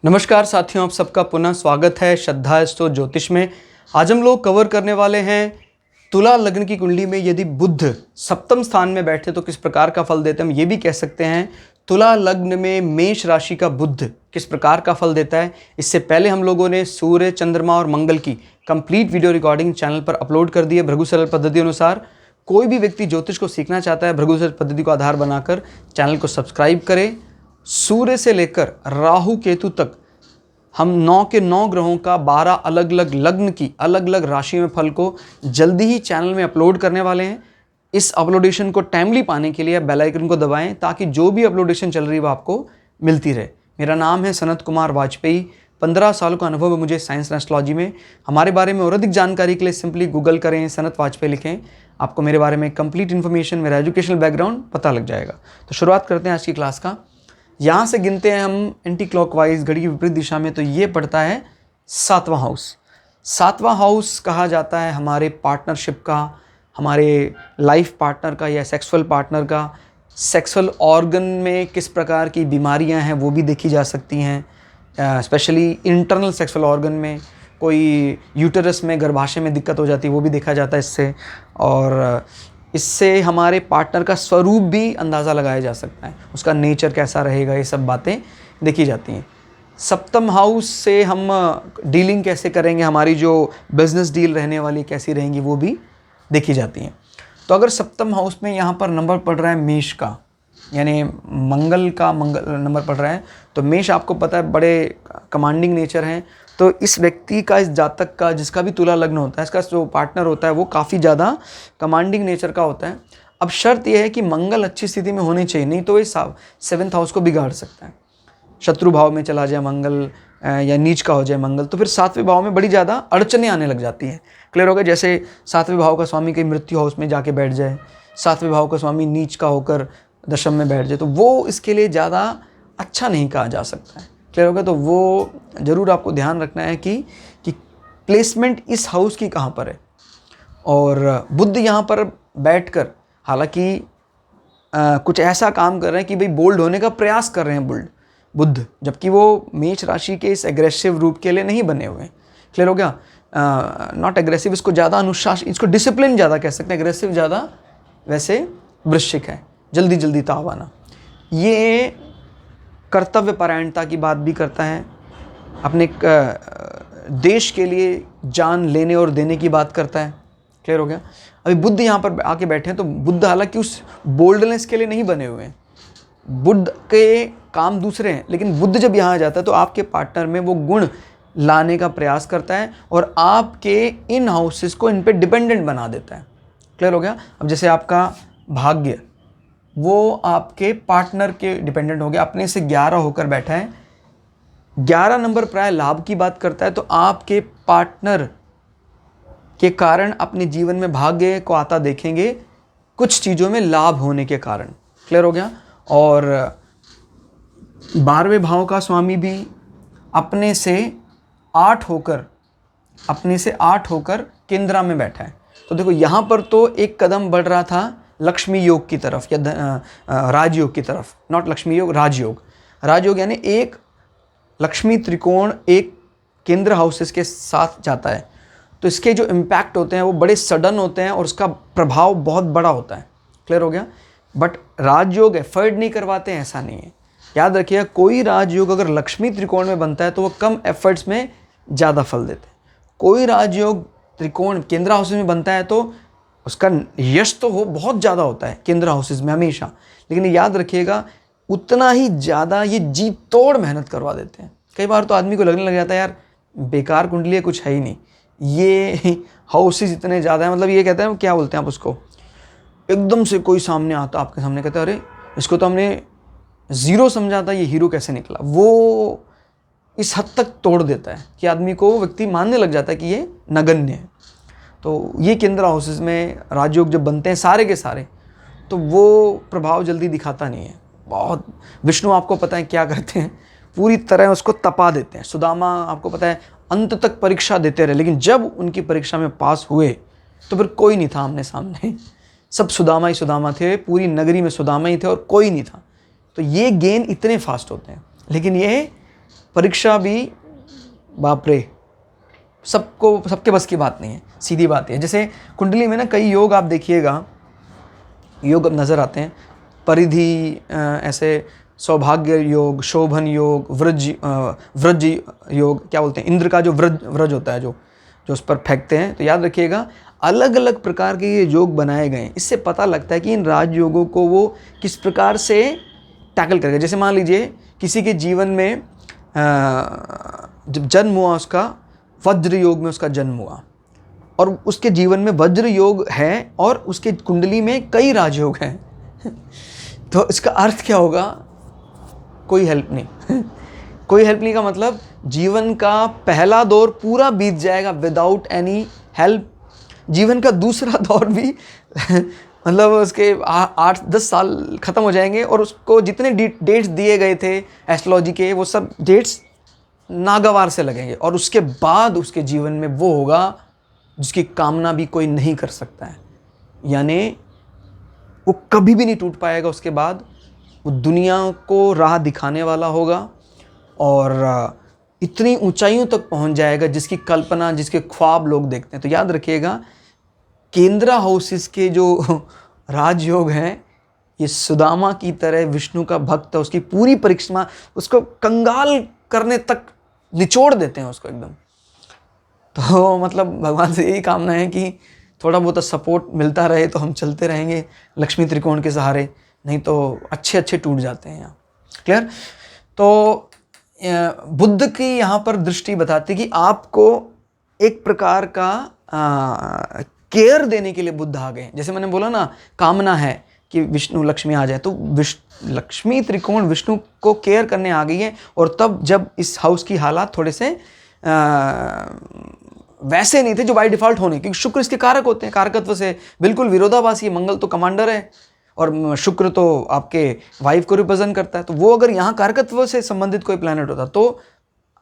नमस्कार साथियों, आप सबका पुनः स्वागत है श्रद्धा स्टोर ज्योतिष में। आज हम लोग कवर करने वाले हैं तुला लग्न की कुंडली में यदि बुध सप्तम स्थान में बैठे तो किस प्रकार का फल देते हैं। हम ये भी कह सकते हैं तुला लग्न में मेष राशि का बुध किस प्रकार का फल देता है। इससे पहले हम लोगों ने सूर्य, चंद्रमा और मंगल की कंप्लीट वीडियो रिकॉर्डिंग चैनल पर अपलोड कर दी है भृगु सरल पद्धति अनुसार। कोई भी व्यक्ति ज्योतिष को सीखना चाहता है भृगु सरल पद्धति को आधार बनाकर चैनल को सब्सक्राइब करें। सूर्य से लेकर राहु केतु तक हम 9 के 9 ग्रहों का 12 अलग अलग लग्न की अलग अलग राशि में फल को जल्दी ही चैनल में अपलोड करने वाले हैं। इस अपलोडेशन को टाइमली पाने के लिए बेल आइकन को दबाएं ताकि जो भी अपलोडेशन चल रही है वो आपको मिलती रहे। मेरा नाम है सनत कुमार वाजपेयी। 15 सालों का अनुभव है मुझे साइंस एंड एस्ट्रोलॉजी में। हमारे बारे में और अधिक जानकारी के लिए सिंपली गूगल करें, सनत वाजपेयी लिखें, आपको मेरे बारे में कंप्लीट इन्फॉर्मेशन, मेरा एजुकेशनल बैकग्राउंड पता लग जाएगा। तो शुरुआत करते हैं आज की क्लास का। यहाँ से गिनते हैं हम एंटी क्लॉकवाइज घड़ी की विपरीत दिशा में, तो ये पड़ता है 7वां हाउस। 7वां हाउस कहा जाता है हमारे पार्टनरशिप का, हमारे लाइफ पार्टनर का या सेक्सुअल पार्टनर का। सेक्सुअल ऑर्गन में किस प्रकार की बीमारियां हैं वो भी देखी जा सकती हैं। स्पेशली इंटरनल सेक्सुअल ऑर्गन में कोई यूटेरस में, गर्भाशय में दिक्कत हो जाती है वो भी देखा जाता है इससे। और इससे हमारे पार्टनर का स्वरूप भी अंदाज़ा लगाया जा सकता है, उसका नेचर कैसा रहेगा, ये सब बातें देखी जाती हैं। सप्तम हाउस से हम डीलिंग कैसे करेंगे, हमारी जो बिजनेस डील रहने वाली कैसी रहेंगी वो भी देखी जाती हैं। तो अगर सप्तम हाउस में यहाँ पर नंबर पड़ रहा है मेष का, यानी मंगल नंबर पड़ रहा है, तो मेष आपको पता है बड़े कमांडिंग नेचर हैं। तो इस व्यक्ति का, इस जातक का, जिसका भी तुला लग्न होता है, इसका जो पार्टनर होता है वो काफ़ी ज़्यादा कमांडिंग नेचर का होता है। अब शर्त यह है कि मंगल अच्छी स्थिति में होनी चाहिए, नहीं तो ये 7वें हाउस को बिगाड़ सकता है। शत्रु भाव में चला जाए मंगल या नीच का हो जाए मंगल, तो फिर 7वें भाव में बड़ी ज़्यादा अड़चनें आने लग जाती हैं। क्लियर हो गया? जैसे 7वें भाव का स्वामी कहीं मृत्यु हाउस में जाके बैठ जाए, 7वें भाव का स्वामी नीच का होकर दशम में बैठ जाए, तो वो इसके लिए ज़्यादा अच्छा नहीं कहा जा सकता है। क्लियर होगा? तो वो ज़रूर आपको ध्यान रखना है कि प्लेसमेंट इस हाउस की कहाँ पर है। और बुध यहाँ पर बैठकर हालांकि कुछ ऐसा काम कर रहे हैं कि भाई बोल्ड होने का प्रयास कर रहे हैं बुध, जबकि वो मेष राशि के इस एग्रेसिव रूप के लिए नहीं बने हुए हैं। क्लियर हो गया? नॉट एग्रेसिव, इसको ज़्यादा अनुशासन, इसको डिसिप्लिन ज़्यादा कह सकते हैं, एग्रेसिव ज़्यादा वैसे वृश्चिक है, जल्दी जल्दी ताव आना। ये कर्तव्य परायणता की बात भी करता है, अपने देश के लिए जान लेने और देने की बात करता है। क्लियर हो गया? अभी बुध यहाँ पर आके बैठे हैं, तो बुध हालांकि उस बोल्डनेस के लिए नहीं बने हुए हैं, बुध के काम दूसरे हैं, लेकिन बुध जब यहाँ आ जाता है तो आपके पार्टनर में वो गुण लाने का प्रयास करता है और आपके इन हाउसेस को इन पे डिपेंडेंट बना देता है। क्लियर हो गया? अब जैसे आपका भाग्य वो आपके पार्टनर के डिपेंडेंट हो गया, अपने से 11 होकर बैठा है। 11 नंबर प्राय लाभ की बात करता है, तो आपके पार्टनर के कारण अपने जीवन में भाग्य को आता देखेंगे कुछ चीज़ों में लाभ होने के कारण। क्लियर हो गया? और 12वें भाव का स्वामी भी अपने से 8 होकर केंद्रा में बैठा है। तो देखो यहाँ पर तो एक कदम बढ़ रहा था लक्ष्मी योग की तरफ या राजयोग की तरफ, नॉट लक्ष्मी योग, राजयोग। राजयोग यानी एक लक्ष्मी त्रिकोण एक केंद्र हाउसेस के साथ जाता है, तो इसके जो इम्पैक्ट होते हैं वो बड़े सडन होते हैं और उसका प्रभाव बहुत बड़ा होता है। क्लियर हो गया? बट राजयोग एफर्ट नहीं करवाते हैं, ऐसा नहीं है। याद रखिएगा, कोई राजयोग अगर लक्ष्मी त्रिकोण में बनता है तो वो कम एफर्ट्स में ज़्यादा फल देते हैं। कोई राजयोग त्रिकोण केंद्र हाउसेस में बनता है तो उसका यश तो बहुत ज़्यादा होता है केंद्र हाउसेस में हमेशा, लेकिन याद रखिएगा उतना ही ज़्यादा ये जी तोड़ मेहनत करवा देते हैं। कई बार तो आदमी को लगने लग जाता है यार बेकार कुंडली है, कुछ है ही नहीं, ये हाउसेस इतने ज़्यादा है, मतलब ये कहते हैं क्या बोलते हैं आप उसको, एकदम से कोई सामने आता आपके सामने कहता है अरे इसको तो हमने ज़ीरो समझा था, ये हीरो कैसे निकला। वो इस हद तक तोड़ देता है कि आदमी को, व्यक्ति मानने लग जाता है कि ये नगण्य है। तो ये केंद्र हाउसेस में राजयोग जब बनते हैं सारे के सारे, तो वो प्रभाव जल्दी दिखाता नहीं है। बहुत विष्णु आपको पता है क्या करते हैं, पूरी तरह उसको तपा देते हैं। सुदामा आपको पता है अंत तक परीक्षा देते रहे, लेकिन जब उनकी परीक्षा में पास हुए तो फिर कोई नहीं था आमने सामने, सब सुदामा ही सुदामा थे, पूरी नगरी में सुदामा ही थे और कोई नहीं था। तो ये गेन इतने फास्ट होते हैं, लेकिन ये परीक्षा भी बाप रे, सबके बस की बात नहीं है, सीधी बात है। जैसे कुंडली में ना कई योग आप देखिएगा, योग अब नज़र आते हैं, परिधि, ऐसे सौभाग्य योग, शोभन योग, व्रज योग, क्या बोलते हैं, इंद्र का जो व्रज होता है, जो उस पर फेंकते हैं। तो याद रखिएगा अलग अलग प्रकार के ये योग बनाए गए हैं। इससे पता लगता है कि इन राजयोगों को वो किस प्रकार से टैकल करेगा। जैसे मान लीजिए किसी के जीवन में जब जन्म हुआ, उसका वज्र योग में उसका जन्म हुआ और उसके जीवन में वज्र योग है और उसके कुंडली में कई राजयोग हैं तो इसका अर्थ क्या होगा? कोई हेल्प नहीं कोई हेल्प नहीं का मतलब जीवन का पहला दौर पूरा बीत जाएगा विदाउट एनी हेल्प। जीवन का दूसरा दौर भी मतलब उसके 8-10 साल ख़त्म हो जाएंगे और उसको जितने डेट्स दिए गए थे एस्ट्रोलॉजी के, वो सब डेट्स नागवार से लगेंगे और उसके बाद उसके जीवन में वो होगा जिसकी कामना भी कोई नहीं कर सकता है। यानी वो कभी भी नहीं टूट पाएगा। उसके बाद वो दुनिया को राह दिखाने वाला होगा और इतनी ऊंचाइयों तक पहुंच जाएगा जिसकी कल्पना, जिसके ख्वाब लोग देखते हैं। तो याद रखिएगा केंद्रा हाउसेस के जो राजयोग हैं, ये सुदामा की तरह विष्णु का भक्त है, उसकी पूरी परिक्रमा, उसको कंगाल करने तक निचोड़ देते हैं उसको एकदम। तो मतलब भगवान से यही कामना है कि थोड़ा बहुत सपोर्ट मिलता रहे तो हम चलते रहेंगे लक्ष्मी त्रिकोण के सहारे, नहीं तो अच्छे टूट जाते हैं यहाँ। क्लियर? तो बुद्ध की यहाँ पर दृष्टि बताती कि आपको एक प्रकार का केयर देने के लिए बुद्ध आ गए। जैसे मैंने बोला ना, कामना है कि विष्णु लक्ष्मी आ जाए, तो लक्ष्मी त्रिकोण विष्णु को केयर करने आ गई है। और तब जब इस हाउस की हालात थोड़े से वैसे नहीं थे जो बाय डिफ़ॉल्ट होने, क्योंकि शुक्र इसके कारक होते हैं, कारकत्व से बिल्कुल विरोधाभासी है। मंगल तो कमांडर है और शुक्र तो आपके वाइफ को रिप्रेजेंट करता है। तो वो अगर यहाँ कारकत्व से संबंधित कोई प्लैनेट होता तो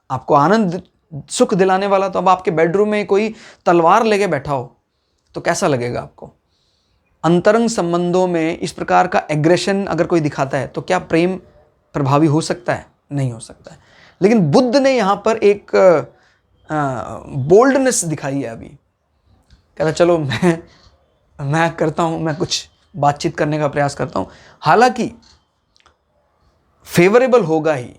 आपको आनंद सुख दिलाने वाला, तो अब आपके बेडरूम में कोई तलवार लेके बैठा हो तो कैसा लगेगा आपको? अंतरंग संबंधों में इस प्रकार का एग्रेशन अगर कोई दिखाता है तो क्या प्रेम प्रभावी हो सकता है? नहीं हो सकता है। लेकिन बुद्ध ने यहाँ पर एक बोल्डनेस दिखाई है। अभी कहता चलो मैं करता हूँ, मैं कुछ बातचीत करने का प्रयास करता हूँ। हालांकि फेवरेबल होगा ही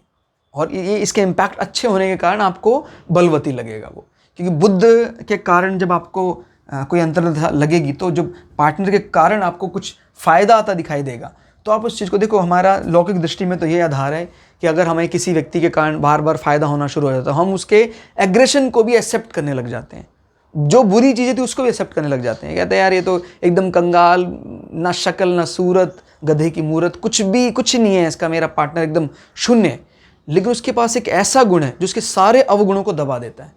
और ये इसके इम्पैक्ट अच्छे होने के कारण आपको बलवती लगेगा वो, क्योंकि बुद्ध के कारण जब आपको कोई अंतर्दशा लगेगी तो जब पार्टनर के कारण आपको कुछ फ़ायदा आता दिखाई देगा तो आप उस चीज़ को देखो। हमारा लौकिक दृष्टि में तो ये आधार है कि अगर हमें किसी व्यक्ति के कारण बार बार फ़ायदा होना शुरू हो जाता है, हम उसके एग्रेशन को भी एक्सेप्ट करने लग जाते हैं। जो बुरी चीज़ें थी उसको भी एक्सेप्ट करने लग जाते हैं। कहते हैं यार ये तो एकदम कंगाल, ना शक्ल ना सूरत, गधे की मूरत, कुछ नहीं है इसका, मेरा पार्टनर एकदम शून्य है। लेकिन उसके पास एक ऐसा गुण है जो उसके सारे अवगुणों को दबा देता है।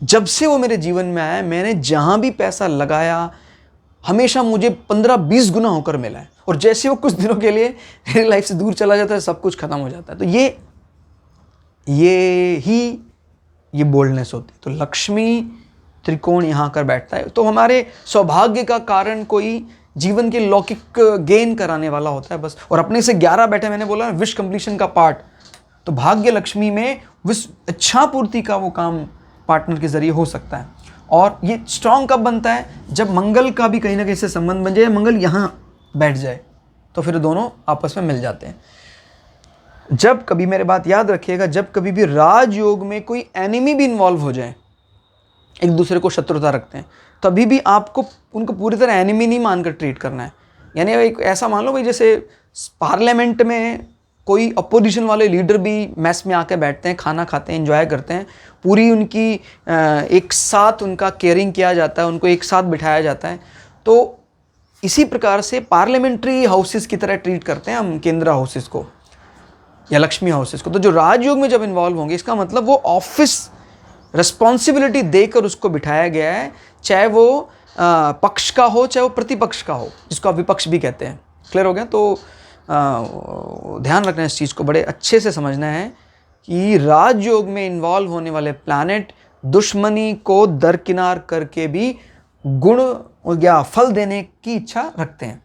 जब से वो मेरे जीवन में आया, मैंने जहाँ भी पैसा लगाया हमेशा मुझे 15-20 गुना होकर मिला है। और जैसे वो कुछ दिनों के लिए मेरी लाइफ से दूर चला जाता है, सब कुछ खत्म हो जाता है। तो ये बोल्डनेस होती है। तो लक्ष्मी त्रिकोण यहाँ कर बैठता है तो हमारे सौभाग्य का कारण कोई जीवन के लौकिक गेन कराने वाला होता है बस। और अपने से 11 बैठे, मैंने बोला विश कंप्लीशन का पार्ट, तो भाग्य लक्ष्मी में विश इच्छा पूर्ति का वो काम पार्टनर के जरिए हो सकता है। और ये स्ट्रांग कब बनता है? जब मंगल का भी कहीं ना कहीं से संबंध बन जाए, मंगल यहाँ बैठ जाए तो फिर दोनों आपस में मिल जाते हैं। जब कभी, मेरे बात याद रखिएगा, जब कभी भी राजयोग में कोई एनिमी भी इन्वॉल्व हो जाए, एक दूसरे को शत्रुता रखते हैं, तभी भी आपको उनको पूरी तरह एनिमी नहीं मानकर ट्रीट करना है। यानी एक ऐसा मान लो भाई, जैसे पार्लियामेंट में कोई अपोजिशन वाले लीडर भी मैस में आकर बैठते हैं, खाना खाते हैं, एंजॉय करते हैं, पूरी उनकी एक साथ उनका केयरिंग किया जाता है, उनको एक साथ बिठाया जाता है। तो इसी प्रकार से पार्लियामेंट्री हाउसेस की तरह ट्रीट करते हैं हम केंद्र हाउसेस को या लक्ष्मी हाउसेस को। तो जो राजयोग में जब इन्वॉल्व होंगे, इसका मतलब वो ऑफिस रिस्पॉन्सिबिलिटी देकर उसको बिठाया गया है, चाहे वो पक्ष का हो चाहे वो प्रतिपक्ष का हो, जिसको आप विपक्ष भी कहते हैं। क्लियर हो गया? तो ध्यान रखना है इस चीज़ को, बड़े अच्छे से समझना है कि राजयोग में इन्वॉल्व होने वाले प्लैनेट दुश्मनी को दरकिनार करके भी गुण या फल देने की इच्छा रखते हैं।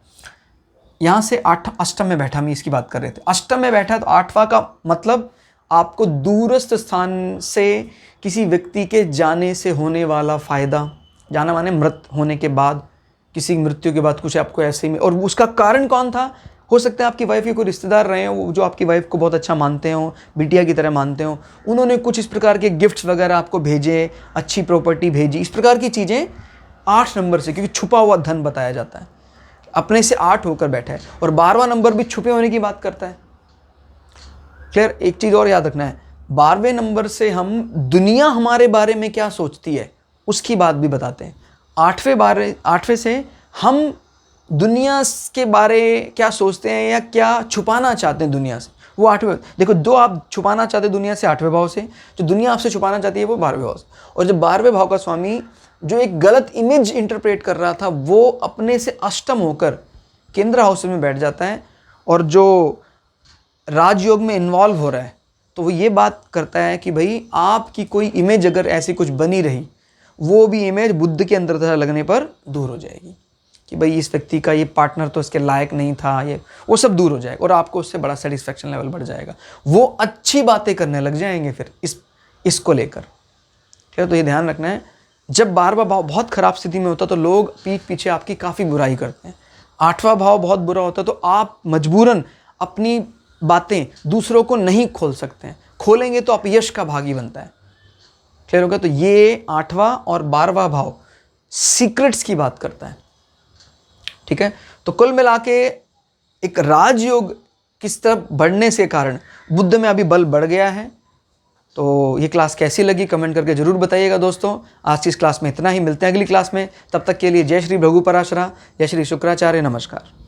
यहाँ से अष्टम में बैठा, हम इसकी बात कर रहे थे। अष्टम में बैठा तो 8वां का मतलब आपको दूरस्थ स्थान से किसी व्यक्ति के जाने से होने वाला फ़ायदा, जाना माने मृत होने के बाद, किसी मृत्यु के बाद कुछ आपको ऐसे में, और उसका कारण कौन था? हो सकता है आपकी वाइफ के कोई रिश्तेदार रहे हों जो आपकी वाइफ को बहुत अच्छा मानते हों, बिटिया की तरह मानते हों, उन्होंने कुछ इस प्रकार के गिफ्ट्स वगैरह आपको भेजे, अच्छी प्रॉपर्टी भेजी, इस प्रकार की चीज़ें 8 नंबर से, क्योंकि छुपा हुआ धन बताया जाता है, अपने से 8 होकर बैठा है। और 12वां नंबर भी छुपे होने की बात करता है। क्लियर? एक चीज़ और याद रखना है, 12वें नंबर से हम दुनिया हमारे बारे में क्या सोचती है उसकी बात भी बताते हैं। 8वें से हम दुनिया के बारे क्या सोचते हैं या क्या छुपाना चाहते हैं दुनिया से, वो 8वें। देखो, जो आप छुपाना चाहते हैं दुनिया से 8वें भाव से, जो दुनिया आपसे छुपाना चाहती है वो 12वें भाव से। और जब 12वें भाव का स्वामी जो एक गलत इमेज इंटरप्रेट कर रहा था वो अपने से अष्टम होकर केंद्र हाउस में बैठ जाता है और जो राजयोग में इन्वॉल्व हो रहा है, तो वो ये बात करता है कि भाई आपकी कोई इमेज अगर ऐसी कुछ बनी रही, वो भी इमेज बुद्ध के अंदर लगने पर दूर हो जाएगी कि भाई इस व्यक्ति का ये पार्टनर तो इसके लायक नहीं था, ये वो सब दूर हो जाएगा और आपको उससे बड़ा सेटिस्फेक्शन लेवल बढ़ जाएगा। वो अच्छी बातें करने लग जाएंगे फिर इसको लेकर। ठीक है, तो ये ध्यान रखना है, जब 12वां भाव बहुत ख़राब स्थिति में होता तो लोग पीठ पीछे आपकी काफ़ी बुराई करते हैं। 8वां भाव बहुत बुरा होता तो आप मजबूरन अपनी बातें दूसरों को नहीं खोल सकते हैं, खोलेंगे तो आप यश का भागी बनता है। क्लियर होगा? तो ये 8वां और 12वां भाव सीक्रेट्स की बात करता है। ठीक है, तो कुल मिला के एक राजयोग किस तरफ बढ़ने से कारण बुद्ध में अभी बल बढ़ गया है। तो ये क्लास कैसी लगी कमेंट करके जरूर बताइएगा दोस्तों। आज की इस क्लास में इतना ही, मिलते हैं अगली क्लास में, तब तक के लिए जय श्री भृगु पराशरा, जय श्री शुक्राचार्य, नमस्कार।